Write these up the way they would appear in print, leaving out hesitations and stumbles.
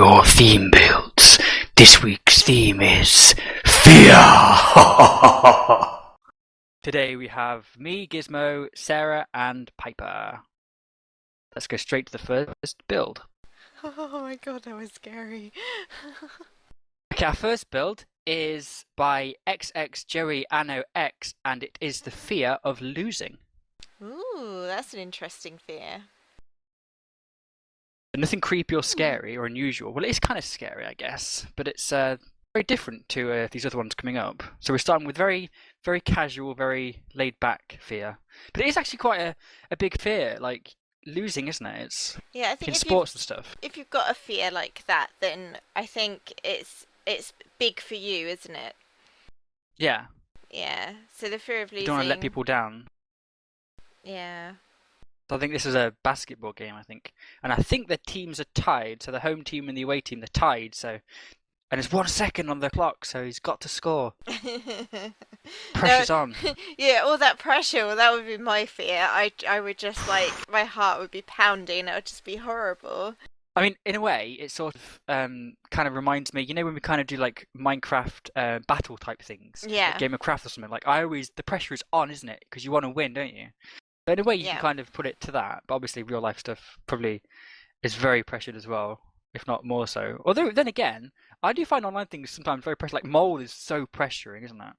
your theme builds. This week's theme is fear. Today we have me, Gizmo, Sarah, and Piper. Let's go straight to the first build. Oh my god, that was scary. Okay, our first build is by XX Joey Anno X, and it is the fear of losing. Ooh, that's an interesting fear. Nothing creepy or scary or unusual. Well, it is kind of scary, I guess, but it's very different to these other ones coming up. So we're starting with very, very casual, very laid-back fear. But it is actually quite a big fear, like losing, isn't it? It's Yeah, I in think sports and stuff. if you've got a fear like that, then I think it's big for you, isn't it? Yeah, Yeah. So the fear of you don't want to let losing. people down. Yeah. So I think this is a basketball game, I think. And I think the teams are tied, so the home team and the away team, they're tied, so and there's 1 second on the clock, so he's got to score. No, Pressure's on. yeah, all that pressure, well, that would be my fear. I would just like my heart would be pounding. It would just be horrible. I mean, in a way, it sort of kind of reminds me, you know, when we kind of do like Minecraft battle type things, like Yeah. Game of Craft or something. Like I always, the pressure is on, isn't it? Because you want to win, don't you? So in a way, you can Yeah. kind of put it to that. But obviously, real life stuff probably is very pressured as well, if not more so. Although then again, I do find online things sometimes very pressured. Like Mole is so pressuring, isn't that?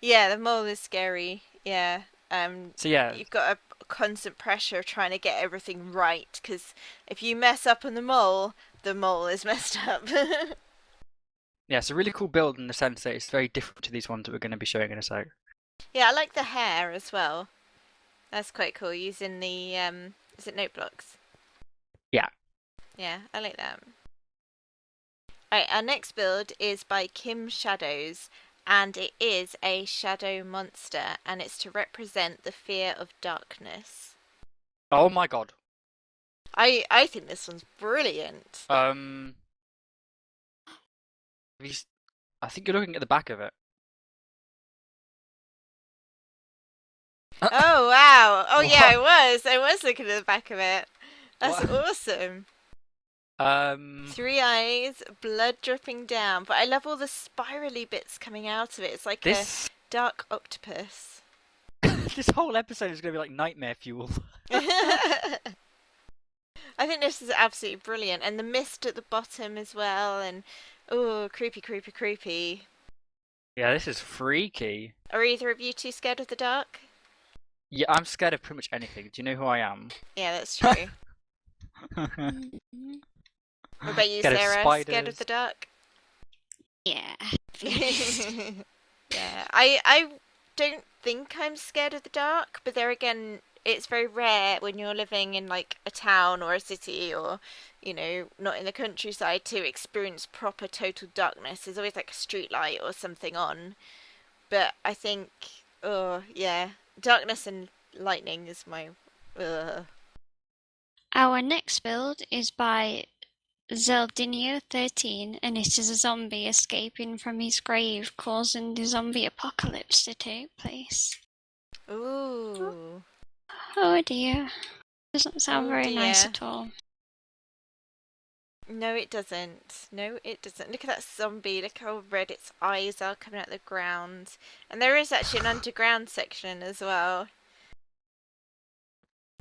Yeah, the mole is scary. Yeah. So yeah, You've got a constant pressure of trying to get everything right because if you mess up on the mole is messed up. yeah, it's a really cool build in the sense that it's very different to these ones that we're going to be showing in a sec. Yeah, I like the hair as well. That's quite cool using the is it note blocks? Yeah. Yeah, I like that. Alright, our next build is by Kim Shadows, and it is a shadow monster, and it's to represent the fear of darkness. Oh my god. I think this one's brilliant. Have I think you're looking at the back of it. Oh wow! Oh yeah, What? I was looking at the back of it. That's What? awesome. Um, 3 eyes, blood dripping down, but I love all the spirally bits coming out of it. It's like a this dark octopus. this whole episode is going to be like nightmare fuel. I think this is absolutely brilliant, and the mist at the bottom as well, and oh, creepy, creepy, creepy. Yeah, this is freaky. Are either of you too scared of the dark? Yeah, I'm scared of pretty much anything. Do you know who I am? Yeah, that's true. What about you, Scared of Sarah? Scared of spiders. the dark? Yeah. Yeah, I don't think I'm scared of the dark, but there again, it's very rare when you're living in like a town or a city or, not in the countryside to experience proper total darkness. There's always like a street light or something on. But I think, oh yeah, darkness and lightning is my. Our next build is by Zeldinho13, and it is a zombie escaping from his grave, causing the zombie apocalypse to take place. Ooh. Oh dear. Doesn't sound Oh very nice dear. at all. No, it doesn't. No, it doesn't. Look at that zombie. Look how red its eyes are coming out of the ground. And there is actually an underground section as well.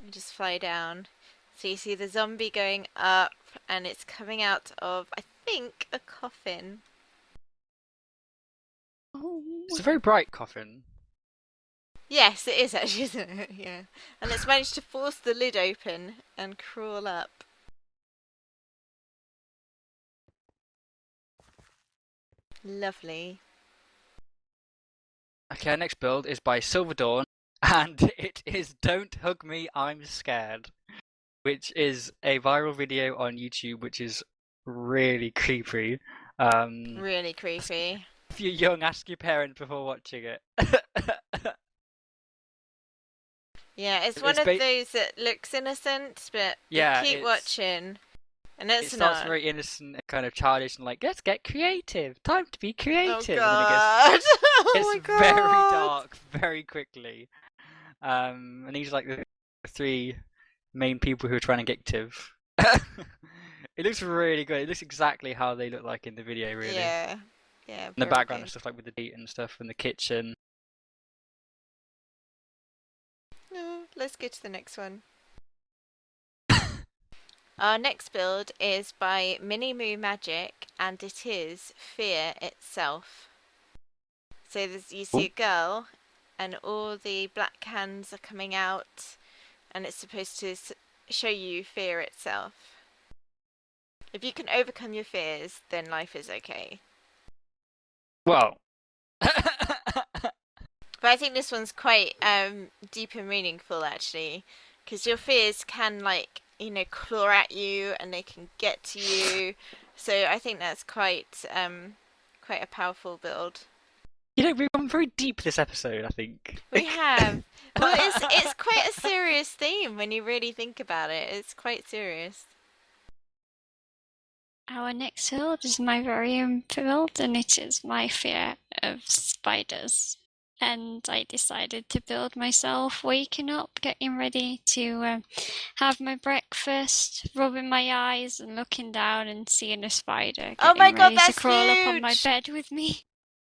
You just fly down. So you see the zombie going up, and it's coming out of, I think, a coffin. Oh. It's a very bright coffin. Yes, it is actually, isn't it? Yeah. And it's managed to force the lid open and crawl up. Lovely. Okay, our next build is by Silver Dawn, and it is Don't Hug Me, I'm Scared, which is a viral video on YouTube, which is really creepy. Really creepy. If you're young, ask your parents before watching it. Yeah, it's one It's of ba- those that looks innocent, but you yeah, keep watching, and it it's starts not. very innocent and kind of childish and like, let's get creative. Time to be Oh creative. And then god! Oh it's my very god! dark very quickly. And he's like the three main people who are trying to get active. It looks really good. It looks exactly how they look like in the video, really. Yeah. Yeah, And the very background good. and stuff like with the date and stuff and the kitchen. No, let's go to the next one. Our next build is by Mini Moo Magic, and it is Fear itself. So you see Oh, a girl, and all the black hands are coming out, and it's supposed to show you fear itself. If you can overcome your fears, then life is okay. well. But I think this one's quite deep and meaningful, actually, because your fears can, like, claw at you, and they can get to you. So I think that's quite a powerful build. We've gone very deep this episode, I think. We have. Well, it's quite a serious theme when you really think about it. It's quite serious. Our next build is my very own build, and it is my fear of spiders. And I decided to build myself waking up, getting ready to have my breakfast, rubbing my eyes and looking down and seeing a spider, Oh my getting god, ready to that's crawl up on my huge! bed with me.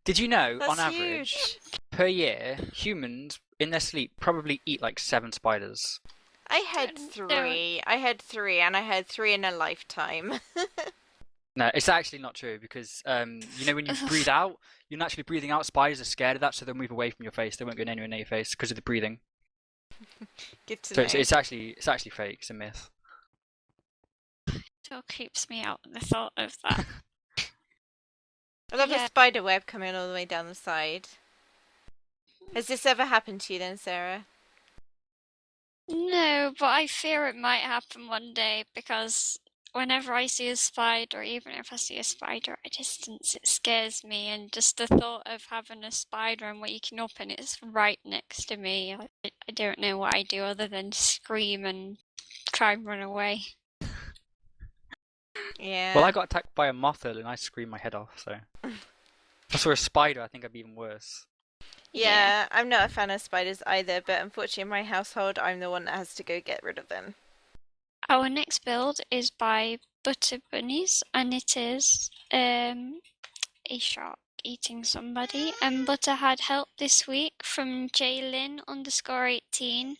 Did you know, on That's average, huge. per year, humans in their sleep probably eat like 7 spiders? I had Don't. three. I had three, and I had three in a lifetime. No, it's actually not true because when you breathe out, you're naturally breathing out. Spiders are scared of that, so they'll move away from your face. They won't go anywhere near your face because of the breathing. Good to So know. it's actually fake. It's a myth. Still creeps me out, the thought of that. I love a Yeah. spider web coming all the way down the side. Has this ever happened to you then, Sarah? No, but I fear it might happen one day because whenever I see a spider, even if I see a spider at a distance, it scares me. And just the thought of having a spider and waking up and it's right next to me, I don't know what I do other than scream and try and run away. Well, I Yeah. got attacked by a moth earlier and I screamed my head off. So if I saw a spider, I think I'd be even worse. Yeah, I'm not a fan of spiders either, but unfortunately in my household, I'm the one that has to go get rid of them. Our next build is by Butter Bunnies, and it is a shark eating somebody. And Butter had help this week from Jaylin _18,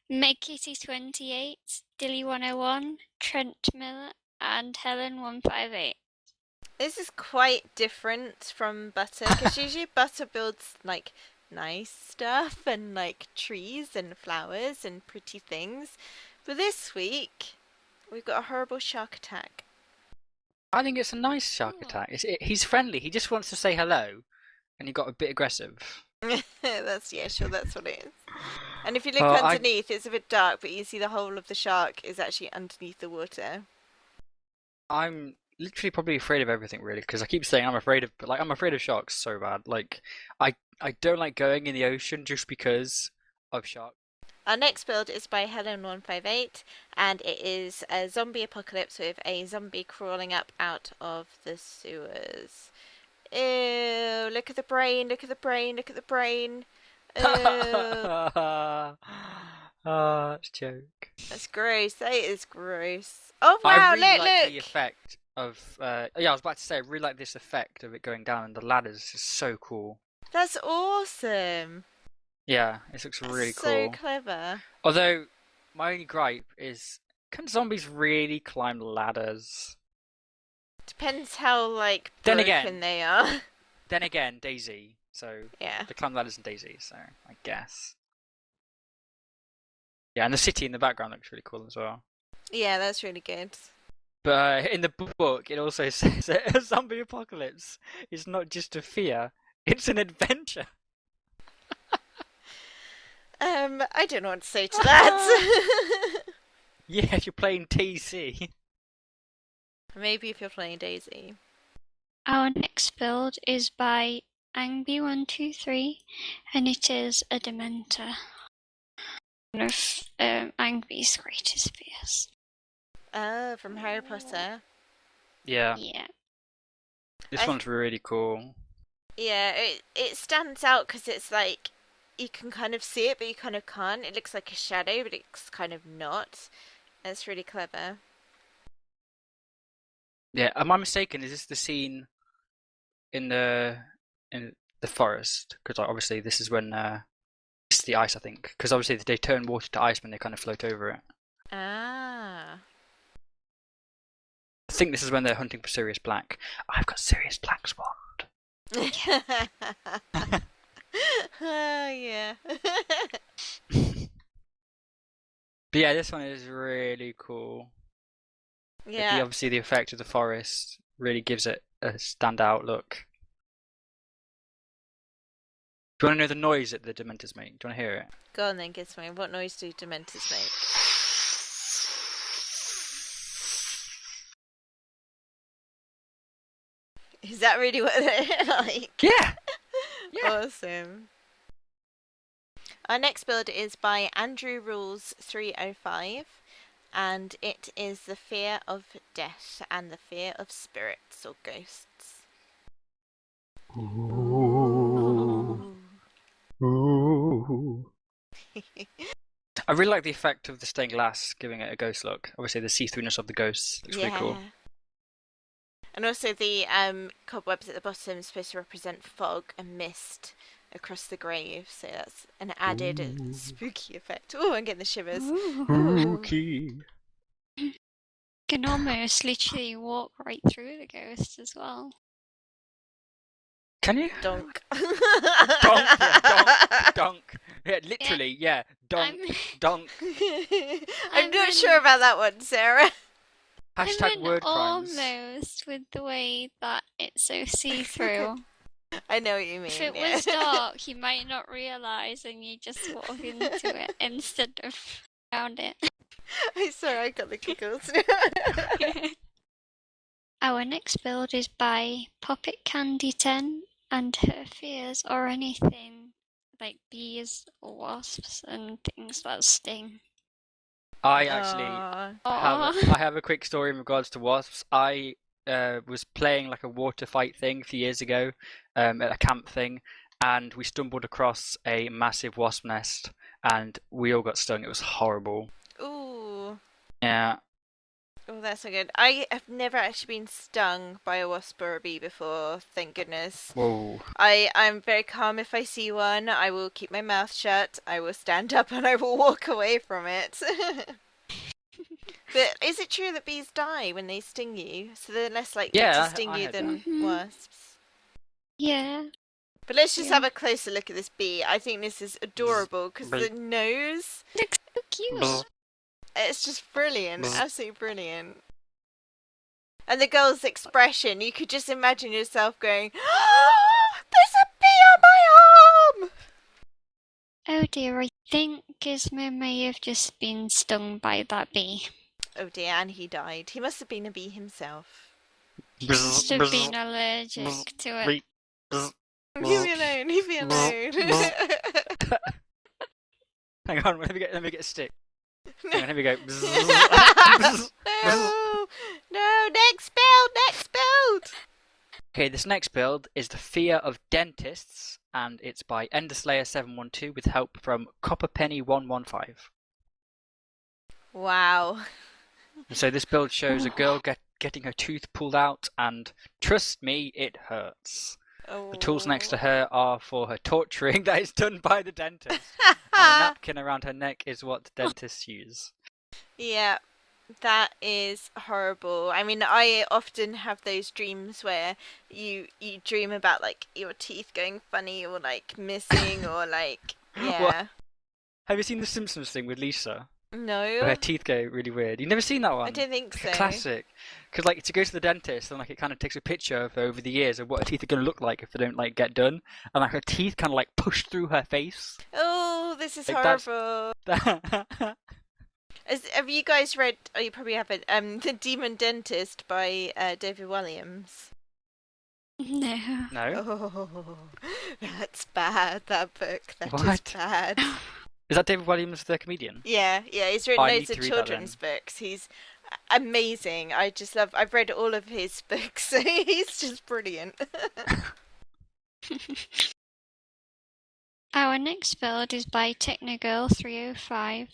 Meg Kitty 28, Dilly 101, Trent Miller, and Helen 158. This is quite different from Butter, because usually Butter builds, like, nice stuff and, like, trees and flowers and pretty things. But this week, we've got a horrible shark attack. I think it's a nice shark Cool. attack. He's friendly. He just wants to say hello, and he got a bit aggressive. Yeah, sure, that's what it is. And if you look Oh, underneath, it's a bit dark, but you see the whole of the shark is actually underneath the water. I'm literally probably afraid of everything really because I keep saying I'm afraid of sharks so bad. Like I don't like going in the ocean just because of sharks. Our next build is by Helen158, and it is a zombie apocalypse with a zombie crawling up out of the sewers. Ew, look at the brain, look at the brain, look at the brain. Ew, That's a joke. that's gross, that is gross. Oh I wow, really look, like the look! effect of yeah, I was about to say I really like this effect of it going down and the ladders is so cool. That's awesome! Yeah, it looks That's really so cool. clever. Although my only gripe is can zombies really climb ladders? Depends how, like, Then broken again, they are. Then again, Daisy. So Yeah. the climb ladders and Daisy. So I guess. Yeah, and the city in the background looks really cool as well. Yeah, that's really good. But in the book, it also says that a zombie apocalypse is not just a fear; it's an adventure. I don't know what to say to that. Yeah, if you're playing TC. Maybe if you're playing Daisy. Our next build is by Angby123, and it is a Dementor. One of Angby's greatest fears. Oh, from Harry Potter. Yeah, Yeah. this one's really cool. Yeah, it stands out because it's like you can kind of see it, but you kind of can't. It looks like a shadow, but it's kind of not. It's really clever. Yeah, am I mistaken? Is this the scene in the forest? Because obviously this is when it's the ice, I think. Because obviously they turn water to ice when they kind of float over it. Ah. I think this is when they're hunting for Sirius Black. I've got Sirius Black's wand. Yeah. But yeah, this one is really cool. Yeah. Obviously the effect of the forest really gives it a standout look. Do you want to know the noise that the Dementors make? Do you want to hear it? Go on then, Gizmo. What noise do Dementors make? Is that really what they're like? Yeah! Yeah! Awesome. Our next build is by Andrew Rules 305, and it is the fear of death and the fear of spirits or ghosts. Ooh. Ooh. I really like the effect of the stained glass giving it a ghost look. Obviously the see-throughness of the ghosts looks pretty cool. And also the cobwebs at the bottom is supposed to represent fog and mist across the grave, so that's an added spooky effect. Oh, I'm getting the shivers. Spooky. You can almost literally walk right through the ghost as well. Can you? Donk. Donk, yeah, donk, donk. Yeah, literally, yeah, donk, donk. I'm not sure about that one, Sarah. Hashtag word crimes. Almost with the way that it's so see-through. I know what you mean. If it was dark, you might not realise and you just walk into it instead of around it. I'm sorry, I got the giggles. Our next build is by Poppet Candy 10, and her fears are anything like bees or wasps and things that sting. I actually I have a quick story in regards to wasps. I was playing like a water fight thing a few years ago at a camp thing, and we stumbled across a massive wasp nest, and we all got stung. It was horrible. Ooh. Yeah. Oh, that's so good. I have never actually been stung by a wasp or a bee before, thank goodness. Whoa. I'm very calm if I see one. I will keep my mouth shut. I will stand up and I will walk away from it. But is it true that bees die when they sting you? So they're less likely to sting you than wasps? Yeah. But let's just have a closer look at this bee. I think this is adorable because the nose looks so cute. It's just brilliant, absolutely brilliant. And the girl's expression, you could just imagine yourself going, oh, there's a bee on my arm! Oh dear, I think Gizmo may have just been stung by that bee. Oh dear, and he died. He must have been a bee himself. He must have been allergic to it. Leave me alone, leave me alone. Hang on, let me get a stick. Hang on, here we go. No, next build! Okay, this next build is the Fear of Dentists, and it's by Enderslayer712 with help from Copperpenny115. Wow. And so this build shows a girl getting her tooth pulled out, and trust me, it hurts. The tools next to her are for her torturing that is done by the dentist. And a napkin around her neck is what the dentists use. Yeah, that is horrible. I mean, I often have those dreams where you dream about like your teeth going funny or like missing or like yeah. Well, have you seen the Simpsons thing with Lisa? No. Where her teeth go really weird. You've never seen that one? I don't think so. Classic. Because like to go to the dentist and like it kind of takes a picture of her over the years of what her teeth are going to look like if they don't like get done, and like her teeth kind of like push through her face. Oh, this is like, horrible. Have you guys read? Oh, you probably haven't. The Demon Dentist by David Williams. No. No. Oh, that's bad. That book. That is What? bad. Is that David Williams, the comedian? Yeah. He's written I loads need of to read that children's books. He's amazing. I just love. I've read all of his books. He's just brilliant. Our next build is by Technogirl305,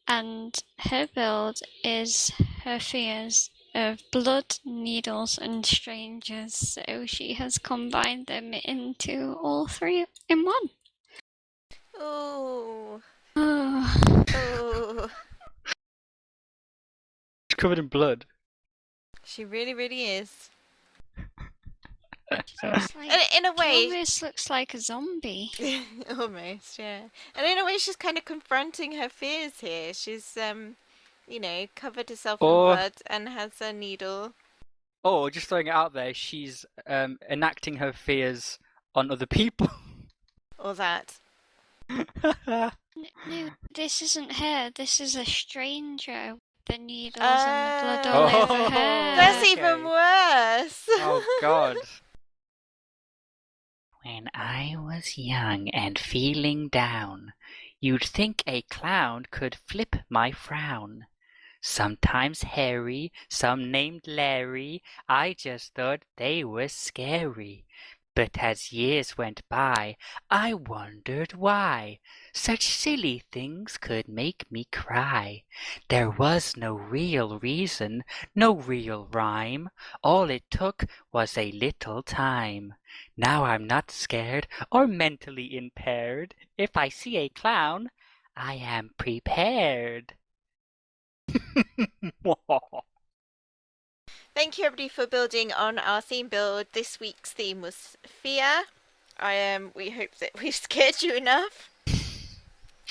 and her build is her fears of blood, needles, and strangers, so she has combined them into all three in one. Ooh. Oh, Ooh. She's covered in blood. She really, really is. she looks like, And in a she way, almost looks like a zombie. almost, yeah. And in a way, she's kind of confronting her fears here. She's, covered herself in Or, blood and has a needle. or just throwing it out there, she's enacting her fears on other people. Or that. No, this isn't her. This is a stranger with the needles and the blood all over Oh, her. That's okay. even worse. Oh, God. When I was young and feeling down, you'd think a clown could flip my frown. Sometimes hairy, some named Larry, I just thought they were scary. But as years went by, I wondered why such silly things could make me cry. There was no real reason, no real rhyme. All it took was a little time. Now I'm not scared or mentally impaired. If I see a clown, I am prepared. Thank you, everybody, for building on our theme build. This week's theme was fear. We hope that we've scared you enough.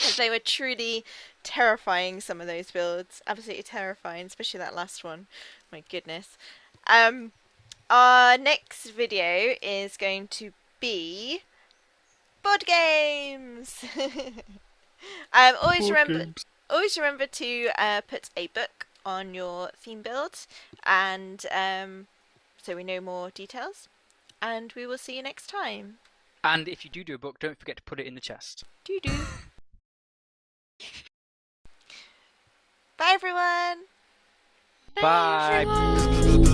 As they were truly terrifying, some of those builds. Absolutely terrifying, especially that last one. My goodness. Our next video is going to be board games. Always remember to put a book on your theme build, and so we know more details. And we will see you next time. And if you do a book, don't forget to put it in the chest. Doo doo. Bye, everyone. Bye, Bye. everyone.